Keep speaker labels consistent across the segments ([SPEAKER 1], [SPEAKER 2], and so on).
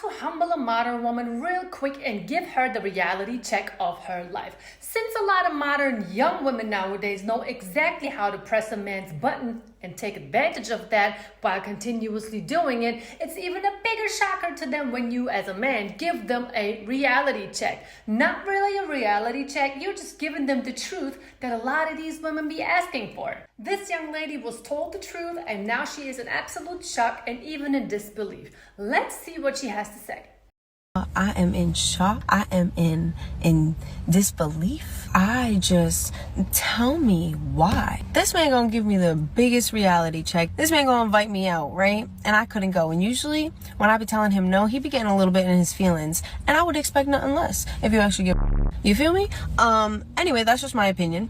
[SPEAKER 1] to humble a modern woman real quick and give her the reality check of her life. Since a lot of modern young women nowadays know exactly how to press a man's button and take advantage of that while continuously doing it, it's even a bigger shocker to them when you as a man give them a reality check. Not really a reality check, you're just giving them the truth that a lot of these women be asking for. This young lady was told the truth and now she is in absolute shock and even in disbelief. Let's see what she has to say.
[SPEAKER 2] I am in shock. I am in disbelief. Tell me why. This man gonna give me the biggest reality check. This man gonna invite me out, right? And I couldn't go. And usually when I be telling him no, he be getting a little bit in his feelings. And I would expect nothing less if you actually get, you feel me? Anyway, that's just my opinion.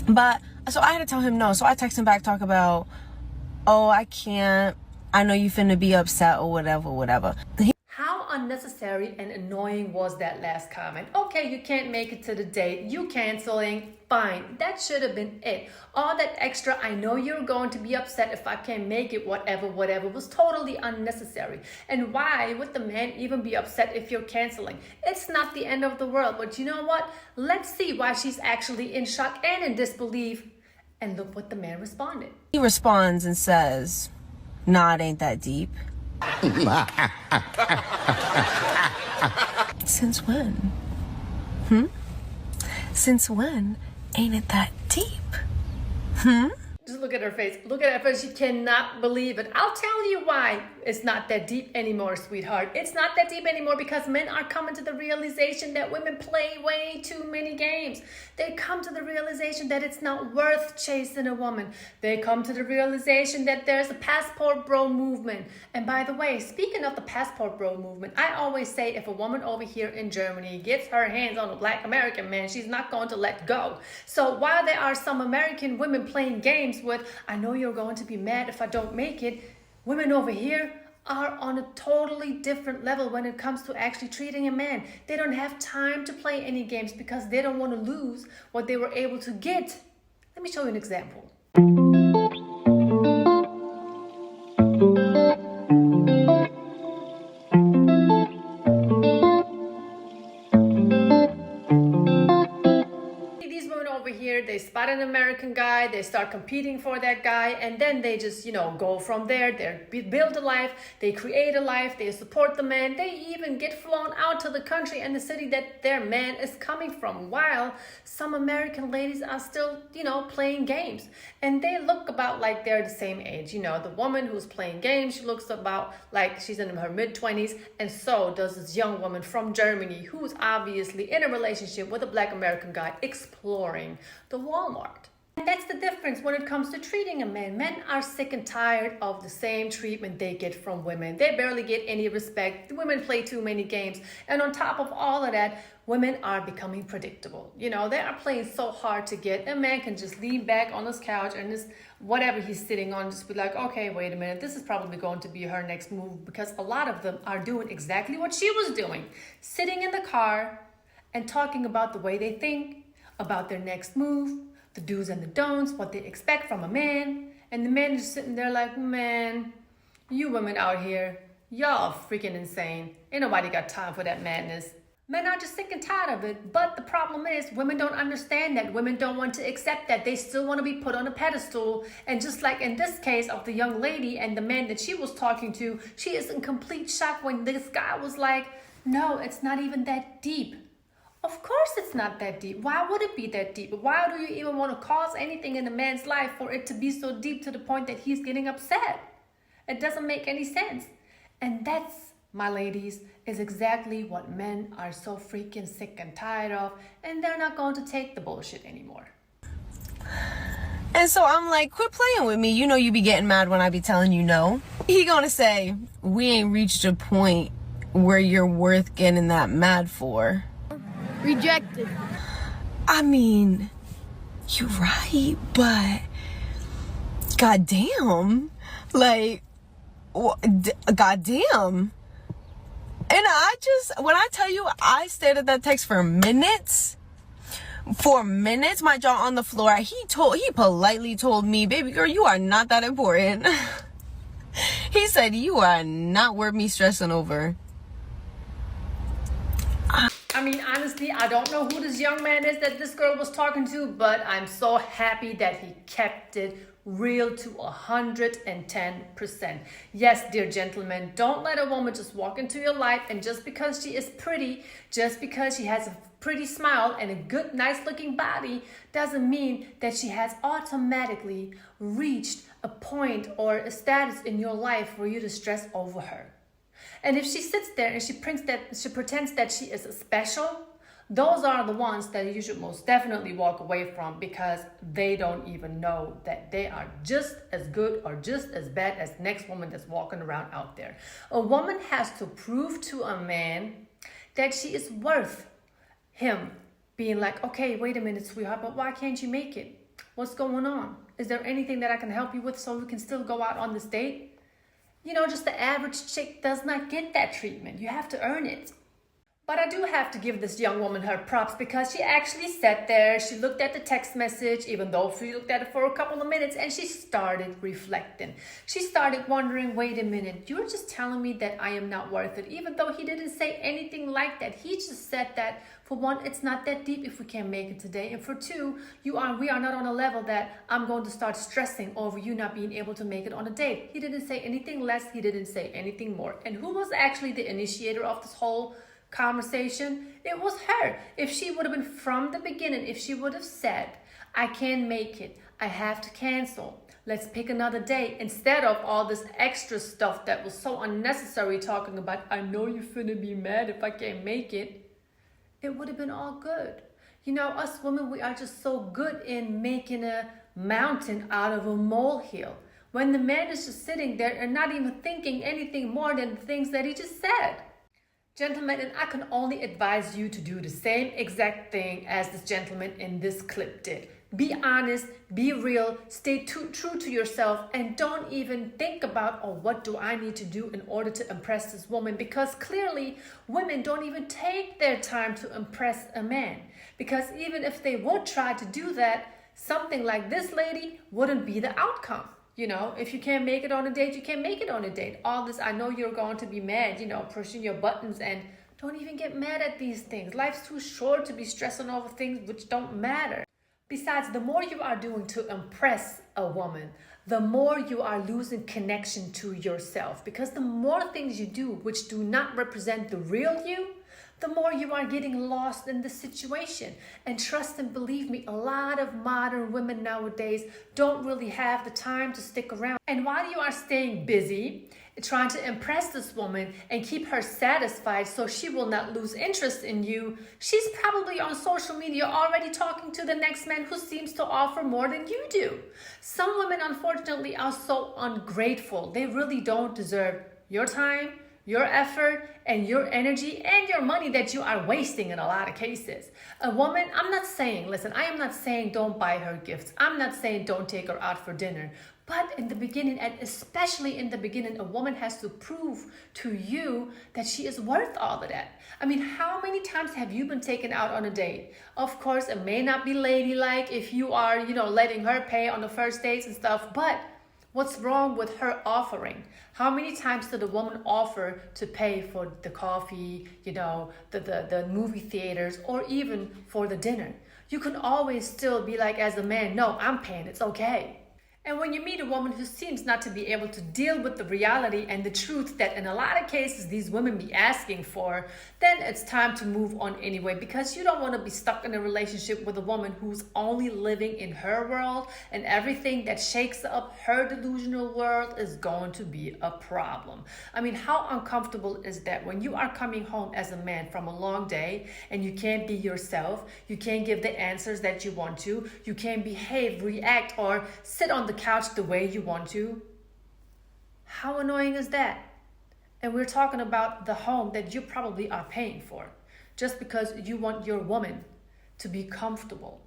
[SPEAKER 2] But so I had to tell him no. So I text him back, talk about, oh, I can't. I know you finna be upset or whatever.
[SPEAKER 1] How unnecessary and annoying was that last comment? Okay, you can't make it to the date, you canceling, fine. That should have been it. All that extra, I know you're going to be upset if I can't make it, whatever, was totally unnecessary. And why would the man even be upset if you're canceling? It's not the end of the world, but you know what? Let's see why she's actually in shock and in disbelief. And look what the man responded.
[SPEAKER 2] He responds and says, nah, it ain't that deep. Since when? Since when ain't it that deep?
[SPEAKER 1] Just look at her face. Look at her face. She cannot believe it. I'll tell you why it's not that deep anymore, sweetheart. It's not that deep anymore because men are coming to the realization that women play way too many games. They come to the realization that it's not worth chasing a woman. They come to the realization that there's a passport bro movement. And by the way, speaking of the passport bro movement, I always say if a woman over here in Germany gets her hands on a black American man, she's not going to let go. So while there are some American women playing games with, I know you're going to be mad if I don't make it, women over here are on a totally different level when it comes to actually treating a man. They don't have time to play any games because they don't want to lose what they were able to get. Let me show you an example. They spot an American guy, they start competing for that guy, and then they just, go from there. They build a life, they create a life, they support the man, they even get flown out to the country and the city that their man is coming from, while some American ladies are still, playing games. And they look about like they're the same age. The woman who's playing games, she looks about like she's in her mid-20s, and so does this young woman from Germany who's obviously in a relationship with a black American guy exploring the Walmart. And that's the difference when it comes to treating a man. Men are sick and tired of the same treatment they get from women. They barely get any respect. The women play too many games. And on top of all of that, women are becoming predictable. They are playing so hard to get. A man can just lean back on his couch and just whatever he's sitting on, just be like, okay, wait a minute, this is probably going to be her next move, because a lot of them are doing exactly what she was doing. Sitting in the car and talking about the way they think, about their next move, the do's and the don'ts, what they expect from a man. And the man is sitting there like, man, you women out here, y'all freaking insane. Ain't nobody got time for that madness. Men are just sick and tired of it. But the problem is women don't understand that. Women don't want to accept that. They still want to be put on a pedestal. And just like in this case of the young lady and the man that she was talking to, she is in complete shock when this guy was like, no, it's not even that deep. Of course it's not that deep. Why would it be that deep? Why do you even want to cause anything in a man's life for it to be so deep to the point that he's getting upset? It doesn't make any sense. And that's, my ladies, is exactly what men are so freaking sick and tired of, and they're not going to take the bullshit anymore.
[SPEAKER 2] And so I'm like, quit playing with me. You be getting mad when I be telling you no. He gonna say, we ain't reached a point where you're worth getting that mad for.
[SPEAKER 3] Rejected.
[SPEAKER 2] I mean, you're right, but goddamn, goddamn. And when I tell you, I stared at that text for minutes, my jaw on the floor. He politely told me, baby girl, you are not that important. He said, you are not worth me stressing over.
[SPEAKER 1] I mean, honestly, I don't know who this young man is that this girl was talking to, but I'm so happy that he kept it real to 110%. Yes, dear gentlemen, don't let a woman just walk into your life and just because she is pretty, just because she has a pretty smile and a good, nice looking body, doesn't mean that she has automatically reached a point or a status in your life for you to stress over her. And if she sits there and she pretends that she is special, those are the ones that you should most definitely walk away from, because they don't even know that they are just as good or just as bad as the next woman that's walking around out there. A woman has to prove to a man that she is worth him being like, okay, wait a minute, sweetheart, but why can't you make it? What's going on? Is there anything that I can help you with so we can still go out on this date? You know, just the average chick does not get that treatment. You have to earn it. But I do have to give this young woman her props, because she actually sat there, she looked at the text message, even though she looked at it for a couple of minutes, and she started reflecting. She started wondering, wait a minute, you're just telling me that I am not worth it, even though he didn't say anything like that. He just said that, for one, it's not that deep if we can't make it today, and for two, we are not on a level that I'm going to start stressing over you not being able to make it on a date. He didn't say anything less, he didn't say anything more. And who was actually the initiator of this whole conversation? It was her. If she would have been from the beginning, if she would have said, I can't make it, I have to cancel, let's pick another day, instead of all this extra stuff that was so unnecessary, talking about, I know you're finna be mad if I can't make it, it would have been all good. You know, us women, we are just so good in making a mountain out of a molehill, when the man is just sitting there and not even thinking anything more than the things that he just said. Gentlemen, and I can only advise you to do the same exact thing as this gentleman in this clip did. Be honest, be real, stay true to yourself, and don't even think about, oh, what do I need to do in order to impress this woman? Because clearly, women don't even take their time to impress a man. Because even if they would try to do that, something like this lady wouldn't be the outcome. You know, if you can't make it on a date, you can't make it on a date. All this, I know you're going to be mad, you know, pushing your buttons, and don't even get mad at these things. Life's too short to be stressing over things which don't matter. Besides, the more you are doing to impress a woman, the more you are losing connection to yourself. Because the more things you do which do not represent the real you, the more you are getting lost in the situation. And trust and believe me, a lot of modern women nowadays don't really have the time to stick around. And while you are staying busy, trying to impress this woman and keep her satisfied so she will not lose interest in you, she's probably on social media already talking to the next man who seems to offer more than you do. Some women, unfortunately, are so ungrateful. They really don't deserve your time, your effort, and your energy, and your money that you are wasting in a lot of cases. A woman, I am not saying don't buy her gifts. I'm not saying don't take her out for dinner. But in the beginning, and especially in the beginning, a woman has to prove to you that she is worth all of that. I mean, how many times have you been taken out on a date? Of course, it may not be ladylike if you are, letting her pay on the first dates and stuff, but what's wrong with her offering? How many times did a woman offer to pay for the coffee, the movie theaters, or even for the dinner? You can always still be like, as a man, no, I'm paying, it's okay. And when you meet a woman who seems not to be able to deal with the reality and the truth that in a lot of cases these women be asking for, then it's time to move on anyway, because you don't want to be stuck in a relationship with a woman who's only living in her world, and everything that shakes up her delusional world is going to be a problem. I mean, how uncomfortable is that when you are coming home as a man from a long day and you can't be yourself, you can't give the answers that you want to, you can't behave, react, or sit on the couch the way you want to? How annoying is that? And we're talking about the home that you probably are paying for just because you want your woman to be comfortable.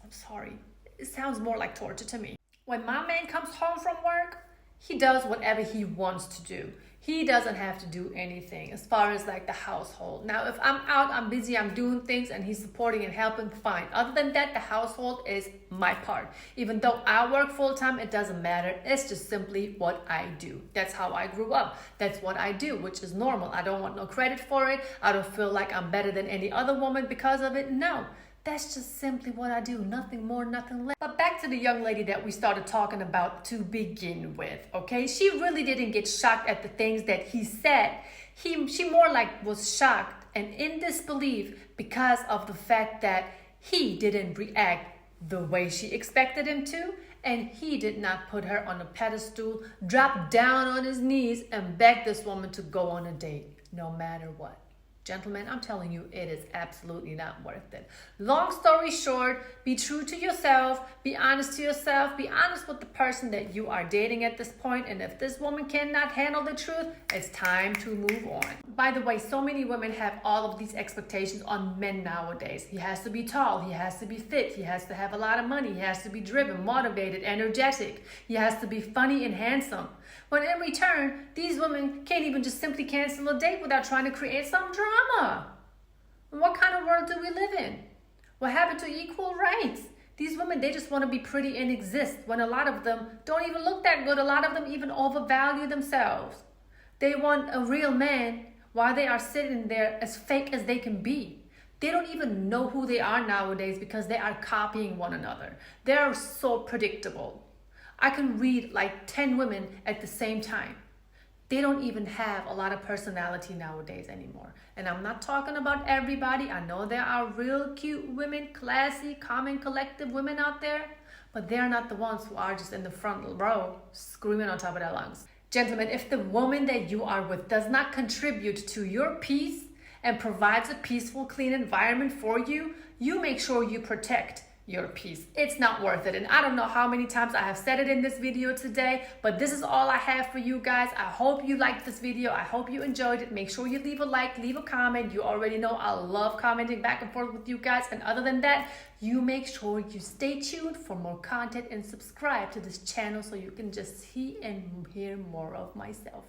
[SPEAKER 1] I'm sorry, it sounds more like torture to me. When my man comes home from work, he does whatever he wants to do. He doesn't have to do anything as far as like the household. Now, if I'm out, I'm busy, I'm doing things, and he's supporting and helping, fine. Other than that, the household is my part. Even though I work full time, it doesn't matter. It's just simply what I do. That's how I grew up. That's what I do, which is normal. I don't want no credit for it. I don't feel like I'm better than any other woman because of it. No. That's just simply what I do. Nothing more, nothing less. But back to the young lady that we started talking about to begin with, okay? She really didn't get shocked at the things that he said. She more like was shocked and in disbelief because of the fact that he didn't react the way she expected him to, and he did not put her on a pedestal, drop down on his knees, and beg this woman to go on a date, no matter what. Gentlemen, I'm telling you, it is absolutely not worth it. Long story short, be true to yourself, be honest to yourself, be honest with the person that you are dating at this point, and if this woman cannot handle the truth, it's time to move on. By the way, so many women have all of these expectations on men nowadays. He has to be tall, he has to be fit, he has to have a lot of money, he has to be driven, motivated, energetic, he has to be funny and handsome. When in return, these women can't even just simply cancel a date without trying to create some drama. What kind of world do we live in? What happened to equal rights? These women, they just want to be pretty and exist when a lot of them don't even look that good. A lot of them even overvalue themselves. They want a real man while they are sitting there as fake as they can be. They don't even know who they are nowadays because they are copying one another. They are so predictable. I can read like 10 women at the same time. They don't even have a lot of personality nowadays anymore. And I'm not talking about everybody. I know there are real cute women, classy, calm and collective women out there, but they're not the ones who are just in the front row screaming on top of their lungs. Gentlemen, if the woman that you are with does not contribute to your peace and provides a peaceful, clean environment for you, you make sure you protect your peace. It's not worth it. And I don't know how many times I have said it in this video today, but this is all I have for you guys. I hope you liked this video. I hope you enjoyed it. Make sure you leave a like, leave a comment. You already know I love commenting back and forth with you guys. And other than that, you make sure you stay tuned for more content and subscribe to this channel so you can just see and hear more of myself.